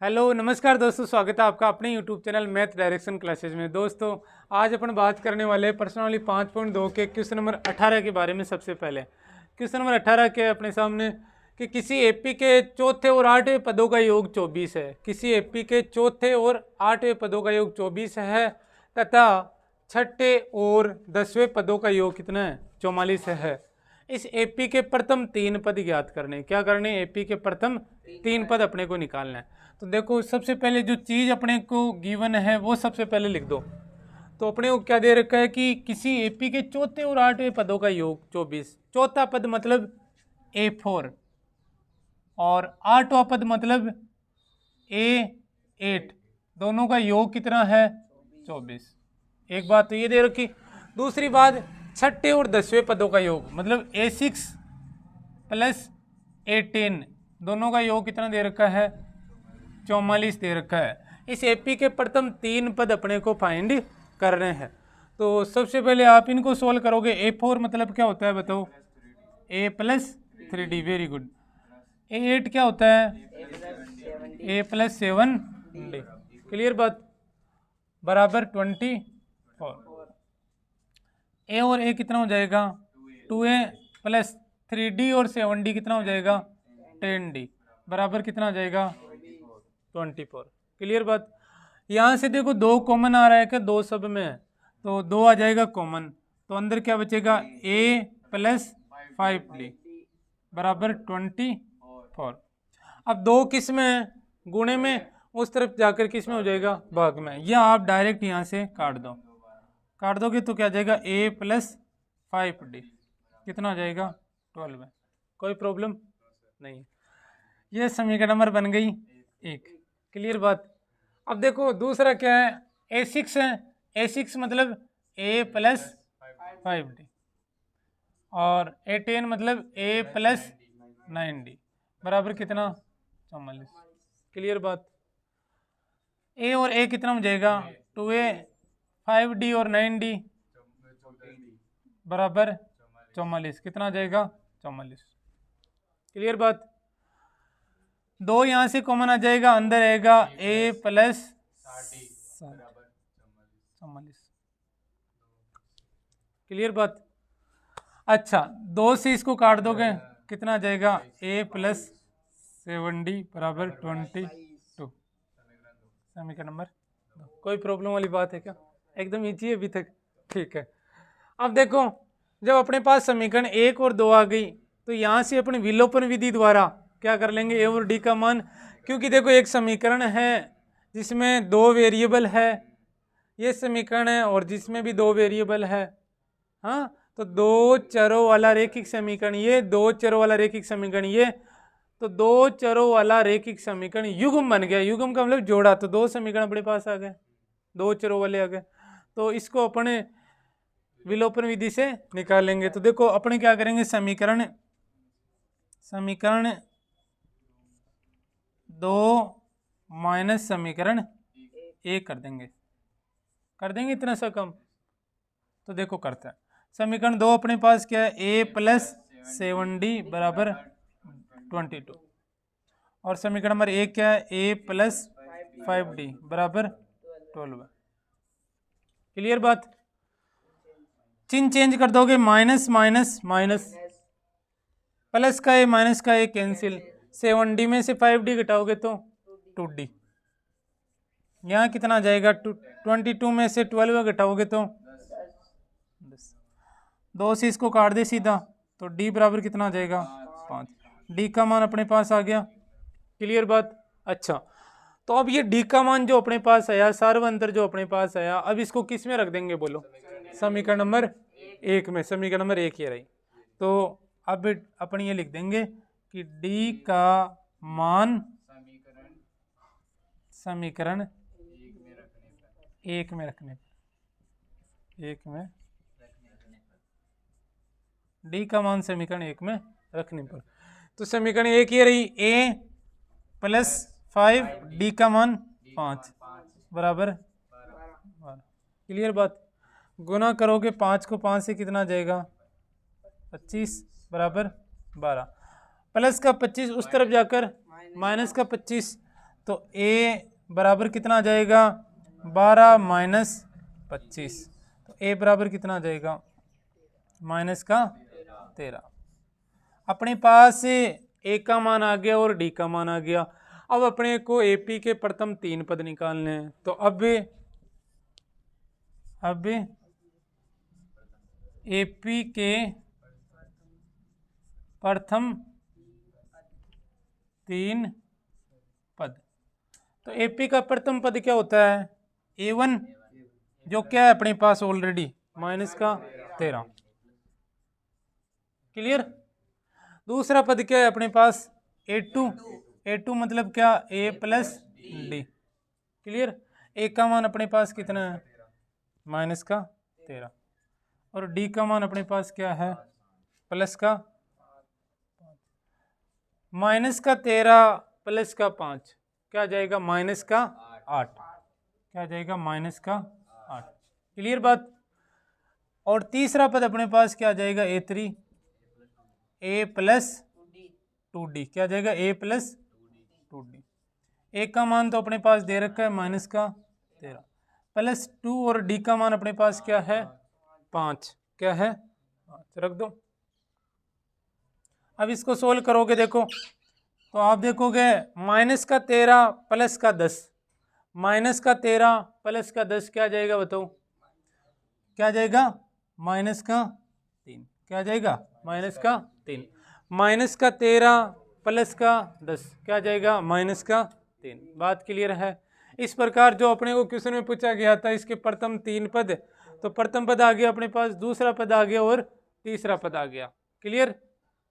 Hello नमस्कार दोस्तों, स्वागत है आपका अपने YouTube channel math direction classes में। दोस्तों आज अपन बात करने वाले प्रश्नावली 5.2 के क्वेश्चन नंबर 18 के बारे में। सबसे पहले क्वेश्चन नंबर 18 के अपने सामने कि किसी एपी के चौथे और आठवें पदों का योग 24 है। किसी एपी के चौथे और आठवें पदों का योग 24 है तथा छठे और 10वें पदों का योग कितना है? 44 है। इस एपी के प्रथम 3 पद ज्ञात करने। क्या करने? एपी के प्रथम 3 पद अपने को निकालना है। तो देखो सबसे पहले जो चीज अपने को गिवन है वो सबसे पहले लिख दो। तो अपने को क्या दे रखा है कि किसी एपी के चौथे और आठवें पदों का योग 24। चौथा पद मतलब A4 और आठवां पद मतलब A8, दोनों का योग कितना है? 24। एक बात तो ये दे रखी। दूसरी बात छठे और 10वें पदों का योग मतलब A6 प्लस A10, दोनों का योग कितना दे रखा है? 44 दे रखा है। इस एपी के प्रथम 3 पद अपने को फाइंड करने हैं। तो सबसे पहले आप इनको सोल्व करोगे। A4 मतलब क्या होता है बताओ? A plus 3D, very good. A8 क्या होता है? A प्लस 7D, क्लियर बात, बराबर 24। A और A कितना हो जाएगा? 2A प्लस 3D और 7D कितना हो जाएगा? 10D, बराबर कितना हो जाएगा? 24, क्लियर बात। यहाँ से देखो 2 कॉमन आ रहा है क्या? 2 सब में है तो 2 आ जाएगा कॉमन, तो अंदर क्या बचेगा? A प्लस 5D बराबर 24। अब 2 किस में है? गुणे में, उस तरफ जाकर किस में हो जाएगा? भाग में। या आप डायरेक्ट यहाँ से काट दो। काट दोगे तो क्या जाएगा? A प्लस 5D कितना हो जाएगा? 12। कोई प्रॉब्लम नहीं। ये समीकरण नंबर बन गई 1, क्लियर बात। अब देखो दूसरा क्या है? A6 है। A6 मतलब A प्लस 5D और A10 मतलब A प्लस 9D बराबर कितना? 44, क्लियर बात। A और A कितना हो जाएगा? 2A 5D और 9D बराबर 44, कितना आ जाएगा? 44, क्लियर बात। 2 यहाँ से कॉमन आ जाएगा, अंदर आएगा A प्लस 44, क्लियर बात। अच्छा 2 से इसको काट दोगे कितना आ जाएगा? A प्लस 7D बराबर 22, समीकरण नंबर 2। कोई प्रॉब्लम वाली बात है क्या? एकदम इजी है अभी तक, ठीक है। अब देखो जब अपने पास समीकरण 1 और 2 आ गई तो यहाँ से अपने विलोपन विधि द्वारा क्या कर लेंगे? A और D का मान, क्योंकि देखो एक समीकरण है जिसमें 2 वेरिएबल है, ये समीकरण है और जिसमें भी 2 वेरिएबल है। हाँ, तो 2 चरों वाला रैखिक समीकरण ये, 2 चरों वाला रैखिक समीकरण ये, तो 2 चरों वाला रैखिक समीकरण युग्म बन गया। युग्म का मतलब जोड़ा, तो 2 समीकरण अपने पास आ गए, 2 चरों वाले आ गए। तो इसको अपने विलोपन विधि से निकालेंगे। तो देखो अपने क्या करेंगे? समीकरण 2 माइनस समीकरण 1 कर देंगे इतना सा कम। तो देखो करता है। समीकरण 2 अपने पास क्या है? A प्लस 7D बराबर 22 और समीकरण नंबर 1 क्या है? A प्लस 5D बराबर 12, क्लियर बात। चिन्ह चेंज कर दोगे, माइनस माइनस माइनस, प्लस का A माइनस का A कैंसिल, 7D में से 5D घटाओगे तो 2D। यहाँ कितना आ जाएगा? 22 में से 12 घटाओगे तो 10। 2 से इसको काट दे सीधा तो D बराबर कितना आ जाएगा? 5। D का मान अपने पास आ गया, क्लियर बात। अच्छा तो अब ये D का मान जो अपने पास आया, सार्वंतर जो अपने पास आया, अब इसको किस में रख देंगे बोलो? समीकरण नंबर 1 में। समीकरण नंबर 1 ये रही। तो अब अपन ये लिख देंगे कि D का मान समीकरण 1 में रखने पर, 1 में D का मान समीकरण 1 में रखने पर, तो समीकरण 1 ये रही। A प्लस 5 D का मान 5 बराबर 12, क्लियर बात। गुना करोगे 5 को 5 से कितना जाएगा? 25 बराबर 12, प्लस का 25 उस तरफ जाकर माइनस का 25, तो ए बराबर कितना आ जाएगा 12 माइनस 25, तो ए बराबर कितना आ जाएगा माइनस का 13। अपने पास ए का मान आ गया और डी का मान आ गया। अब अपने को एपी के प्रथम 3 पद निकालने हैं, तो अब एपी के प्रथम 3 पद, तो एपी का प्रथम पद क्या होता है A1, जो क्या है अपने पास ऑलरेडी माइनस का 13। क्लियर। दूसरा पद क्या है अपने पास A2 मतलब क्या A प्लस डी। क्लियर। ए का मान अपने पास कितना है माइनस का 13 और डी का मान अपने पास क्या है प्लस का माइनस का 13 प्लस का 5 क्या जाएगा माइनस का 8, क्या जाएगा माइनस का 8। क्लियर बात। और तीसरा पद अपने पास क्या जाएगा A3 A प्लस 2D, क्या जाएगा A प्लस 2D। ए का मान तो अपने पास दे रखा है माइनस का 13 प्लस 2 और डी का मान अपने पास क्या है 5, क्या है 5 रख दो। अब इसको सोल्व करोगे देखो तो आप देखोगे माइनस का 13 प्लस का 10, माइनस का 13 प्लस का 10 क्या जाएगा बताओ, क्या जाएगा माइनस का 3, क्या जाएगा माइनस का 3, माइनस का 13 प्लस का 10 क्या जाएगा माइनस का 3। बात क्लियर है। इस प्रकार जो अपने को क्वेश्चन में पूछा गया था इसके प्रथम 3 पद, तो प्रथम पद आ गया अपने पास, दूसरा पद आ गया और तीसरा पद आ गया। क्लियर,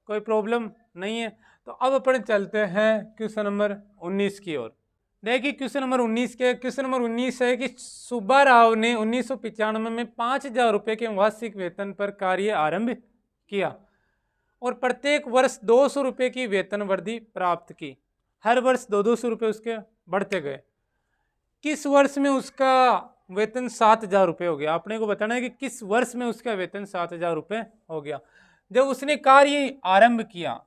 कोई प्रॉब्लम नहीं है। तो अब अपन चलते हैं क्वेश्चन नंबर 19 की ओर। देखिए क्वेश्चन नंबर 19 के क्वेश्चन नंबर 19 है कि सुब्बा राव ने 1995 में 5,000 रुपये के वार्षिक वेतन पर कार्य आरंभ किया और प्रत्येक वर्ष 200 रुपये की वेतन वृद्धि प्राप्त की। हर वर्ष 200 रुपये उसके बढ़ते गए। किस वर्ष में उसका वेतन 7,000 रुपये हो गया? आपने को बताना है कि किस वर्ष में उसका वेतन 7,000 रुपये हो गया। जब उसने कार्य आरंभ किया,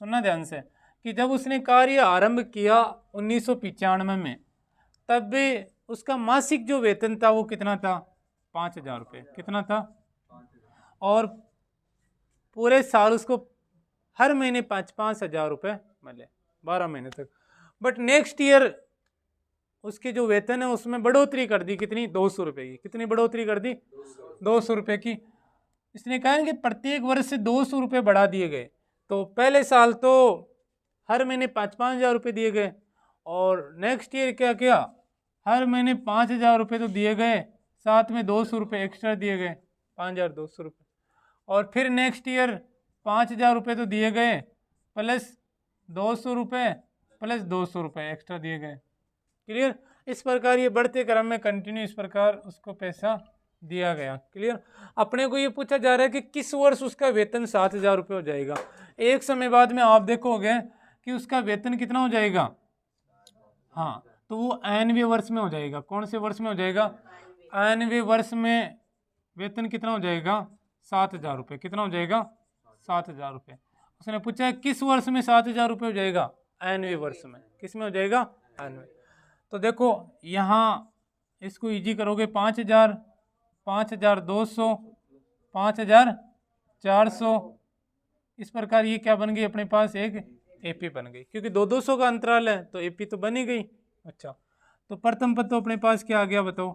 सुनना ध्यान से, कि जब उसने कार्य आरंभ किया 1995 में, तब भी उसका मासिक जो वेतन था वो कितना था 5,000 रुपये। कितना था? और पूरे साल उसको हर महीने 5-5 हज़ार रुपये मिले 12 महीने तक। बट नेक्स्ट ईयर उसके जो वेतन है उसमें बढ़ोतरी कर दी। कितनी? 200 रुपये की। कितनी बढ़ोतरी कर दी? 200 रुपये की। इसने कहा कि प्रत्येक वर्ष से 200 रुपये बढ़ा दिए गए। तो पहले साल तो हर महीने 5-5 हज़ार रुपये दिए गए और नेक्स्ट ईयर क्या किया, हर महीने 5,000 रुपये तो दिए गए, साथ में 200 रुपये एक्स्ट्रा दिए गए, 5,200 रुपये। और फिर नेक्स्ट ईयर 5,000 रुपये तो दिए गए प्लस 200 रुपये प्लस 200 रुपये एक्स्ट्रा दिए गए। क्लियर? इस प्रकार ये बढ़ते क्रम में कंटिन्यू इस प्रकार उसको पैसा दिया गया। क्लियर? अपने को ये पूछा जा रहा है कि किस वर्ष उसका वेतन 7,000 रुपये हो जाएगा। एक समय बाद में आप देखोगे कि उसका वेतन कितना हो जाएगा, हाँ, तो वो 90वें वर्ष में हो जाएगा। कौन से वर्ष में हो जाएगा? 90वें वर्ष में वेतन कितना हो जाएगा 7,000 रुपये। कितना हो जाएगा? 7,000 रुपये। उसने पूछा है किस वर्ष में 7,000 रुपये हो जाएगा? 90वें वर्ष में। किस में हो जाएगा? 90। तो देखो यहाँ इसको इजी करोगे, 5,000, 5,200, 5,400, इस प्रकार ये क्या बन गई अपने पास? एक एपी बन गई, क्योंकि 200 का अंतराल है तो एपी तो बन ही गई। अच्छा, तो प्रथम पद तो अपने पास क्या आ गया बताओ?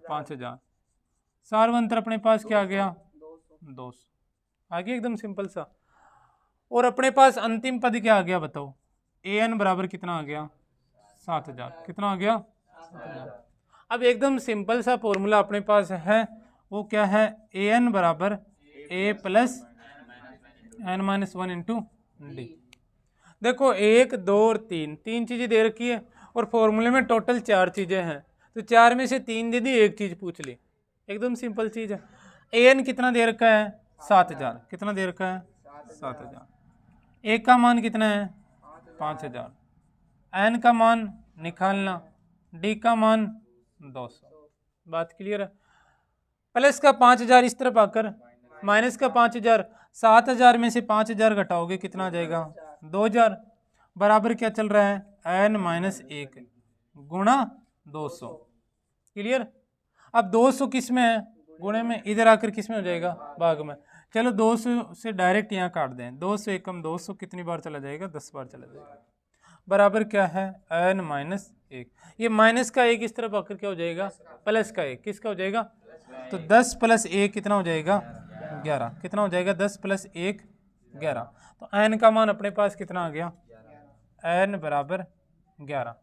5,000। सार्वंतर अपने पास क्या आ गया? 200 आ गया, एकदम सिंपल सा। और अपने पास अंतिम पद क्या आ गया बताओ? an बराबर कितना आ गया? 7,000। कितना आ गया? 7,000। अब एकदम सिंपल सा फॉर्मूला अपने पास है, वो क्या है? an बराबर a plus n-1 into D. देखो 1, 2 और 3 चीज़ें दे रखी है और फॉर्मूले में टोटल 4 चीज़ें हैं, तो 4 में से 3 दे दी, एक चीज़ पूछ ली। एकदम सिंपल चीज़ है। an कितना दे रखा है? 7,000। कितना दे रखा है? 7,000। ए का मान कितना है? 5,000। n का मान निकालना, डी का मान 200। बात क्लियर है? प्लस का 5,000 इस तरफ आकर माइनस का 5,000, 7,000 में से 5,000 घटाओगे कितना आ जाएगा? 2,000। बराबर क्या चल रहा है? n माइनस 1 गुणा 200। क्लियर। अब 200 किस में है, गुणे में, इधर आकर किस में हो जाएगा, भाग में। चलो 200 से डायरेक्ट यहाँ काट दें, 2 से एकम 200 कितनी बार चला जाएगा, 10 बार चला जाएगा, बराबर क्या है n माइनस 1। ये माइनस का 1 इस तरफ आकर क्या हो जाएगा, प्लस का 1, किसका हो जाएगा, तो 10 प्लस 1 कितना हो जाएगा, 11। कितना हो जाएगा, 10 प्लस 1 11। तो n का मान अपने पास कितना आ गया, n बराबर 11।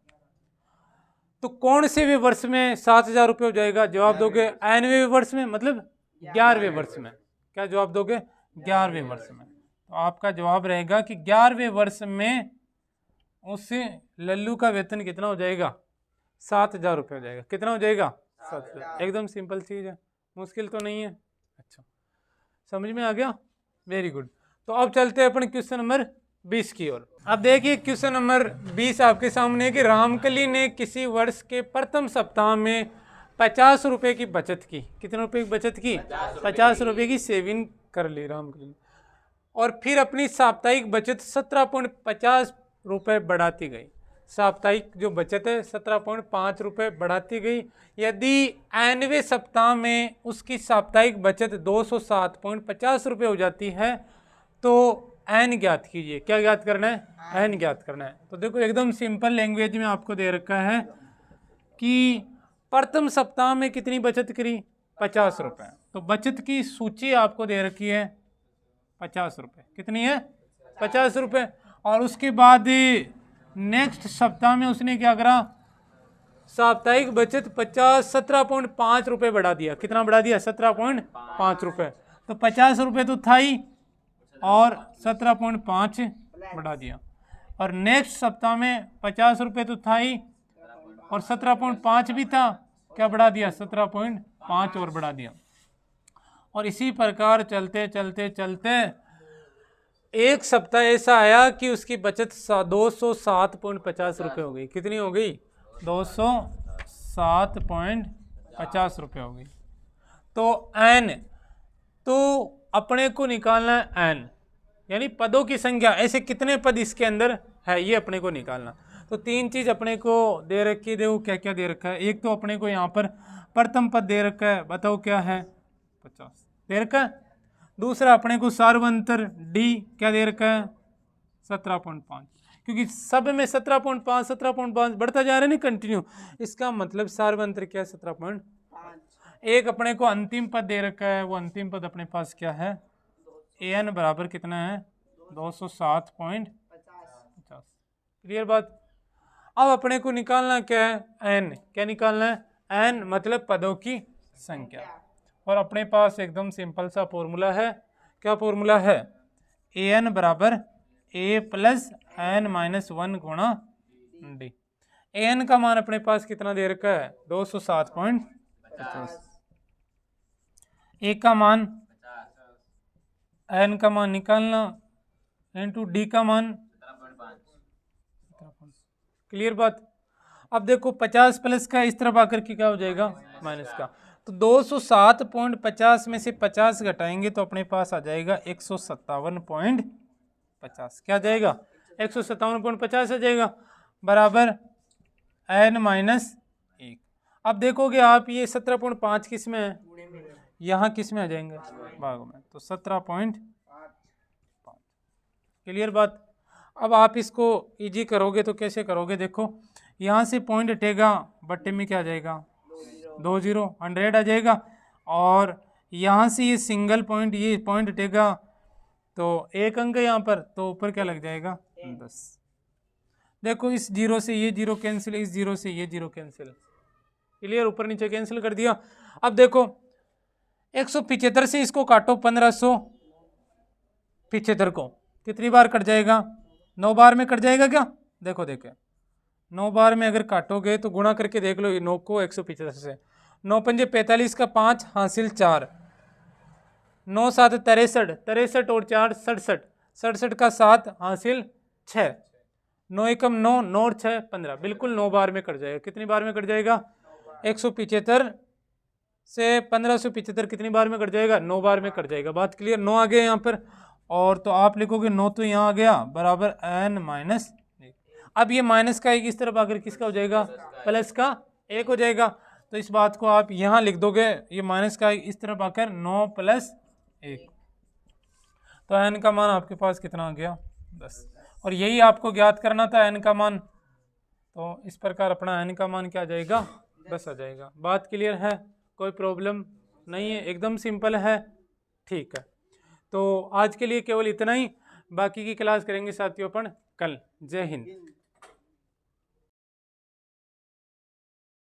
तो कौन से भी वर्ष में 7,000 रुपये हो जाएगा, जवाब दोगे nवें वर्ष में, मतलब 11वें वर्ष में। क्या जवाब दोगे, 11वें वर्ष में। तो आपका जवाब रहेगा कि 11वें वर्ष में उस लल्लू का वेतन कितना हो जाएगा, 7,000 रुपये हो जाएगा। कितना हो जाएगा, 7,000। एकदम सिंपल चीज़ है, मुश्किल तो नहीं है। अच्छा, समझ में आ गया, वेरी गुड। तो अब चलते हैं अपन क्वेश्चन नंबर 20 की ओर। अब देखिए क्वेश्चन नंबर 20 आपके सामने कि रामकली ने किसी वर्ष के प्रथम सप्ताह में 50 रुपये की बचत की। कितने रुपए की बचत की, 50 रुपये की सेविंग कर ली रामकली ने, और फिर अपनी साप्ताहिक बचत 17.50 रुपये बढ़ाती गई। साप्ताहिक जो बचत है 17.5 रुपये बढ़ाती गई। यदि nवें सप्ताह में उसकी साप्ताहिक बचत 207.50 रुपये हो जाती है तो n ज्ञात कीजिए। क्या ज्ञात करना है, n ज्ञात करना है। तो देखो एकदम सिंपल लैंग्वेज में आपको दे रखा है कि प्रथम सप्ताह में कितनी बचत करी, 50 रुपये। तो बचत की सूची आपको दे रखी है 50 रुपये। कितनी है, 50 रुपये। और उसके बाद नेक्स्ट सप्ताह में उसने क्या करा, साप्ताहिक बचत 17.5 रुपये बढ़ा दिया। कितना बढ़ा दिया, 17.5 रुपये। तो 50 रुपये तो था ही और 17.5 बढ़ा दिया। और नेक्स्ट सप्ताह में 50 रुपये तो था ही और 17.5 भी था, क्या बढ़ा दिया, 17.5 और बढ़ा दिया। और इसी प्रकार चलते चलते चलते एक सप्ताह ऐसा आया कि उसकी बचत 207.50 रुपये हो गई। कितनी हो गई, 207.50 रुपये हो गई। तो n, तो अपने को निकालना है n, यानी पदों की संख्या, ऐसे कितने पद इसके अंदर है ये अपने को निकालना। तो तीन चीज अपने को दे रखी है, देखो क्या क्या दे रखा है। एक तो अपने को यहाँ पर प्रथम पद दे रखा है, बताओ क्या है, 50 दे रखा है। दूसरा अपने को सार्वंतर d क्या दे रखा है, 17.5, क्योंकि सब में 17.5 बढ़ता जा रहा है ना कंटिन्यू, इसका मतलब सार्वंतर क्या है, 17.5। एक अपने को अंतिम पद दे रखा है, वो अंतिम पद अपने पास क्या है, an बराबर कितना है, 207.50। क्लियर बात। अब अपने को निकालना क्या है, n। क्या निकालना है, n मतलब पदों की संख्या। और अपने पास एकदम सिंपल सा फॉर्मूला है। क्या फॉर्मूला है, an बराबर a प्लस n माइनस 1 गुणा d। an का मान अपने पास कितना दे रखा है, 207.50। a का मान, n का मान निकालना इंटू d का मान। क्लियर बात। अब देखो 50 प्लस का इस तरफ आकर के क्या हो जाएगा, माइनस का। तो 207.50 में से 50 घटाएंगे तो अपने पास आ जाएगा 157.50। क्या जाएगा, 157.50 आ जाएगा, बराबर n माइनस 1। अब देखोगे आप ये 17.5 किस में है, यहाँ किस में आ जाएंगे, भाग में, तो 17.5। क्लियर बात। अब आप इसको इजी करोगे तो कैसे करोगे, देखो यहाँ से पॉइंट हटेगा, बट्टे में क्या आ जाएगा, 20 100 आ जाएगा। और यहाँ से ये सिंगल पॉइंट, ये पॉइंट हटेगा तो एक अंक है यहाँ पर, तो ऊपर क्या लग जाएगा, 10। देखो इस जीरो से ये जीरो कैंसिल, इस जीरो से ये जीरो कैंसिल। क्लियर, ऊपर नीचे कैंसिल कर दिया। अब देखो 175 से इसको काटो, 1575 को कितनी बार कट जाएगा, 9 बार में कट जाएगा क्या। देखो देखो 9 बार में अगर काटोगे तो गुणा करके देख लो 9 को 175 से। 9 पंजे 45 का 5 हासिल 4, 9 7 63, 63 और 4 67, 67 का 7 हासिल 6, 9 एकम 9, 9 और 6 15, बिल्कुल 9 बार में कट जाएगा। कितनी बार में कट जाएगा, 175 से 1575 कितनी बार में कट जाएगा, 9 बार में कट जाएगा। बात क्लियर। 9 आ गया यहाँ पर, और तो आप लिखोगे 9 तो यहाँ आ गया, बराबर n माइनस 1। अब ये माइनस का 1 इस तरफ आकर किसका हो जाएगा, प्लस का 1 हो जाएगा। तो इस बात को आप यहाँ लिख दोगे, ये माइनस का 1 इस तरफ आकर 9 + 1, तो n का मान आपके पास कितना आ गया, 10। और यही आपको ज्ञात करना था n का मान, तो इस प्रकार अपना n का मान क्या आ जाएगा, 10 आ जाएगा। बात क्लियर है, कोई प्रॉब्लम नहीं है, एकदम सिंपल है। ठीक है, तो आज के लिए केवल इतना ही, बाकी की क्लास करेंगे साथियों अपन कल। जय हिंद।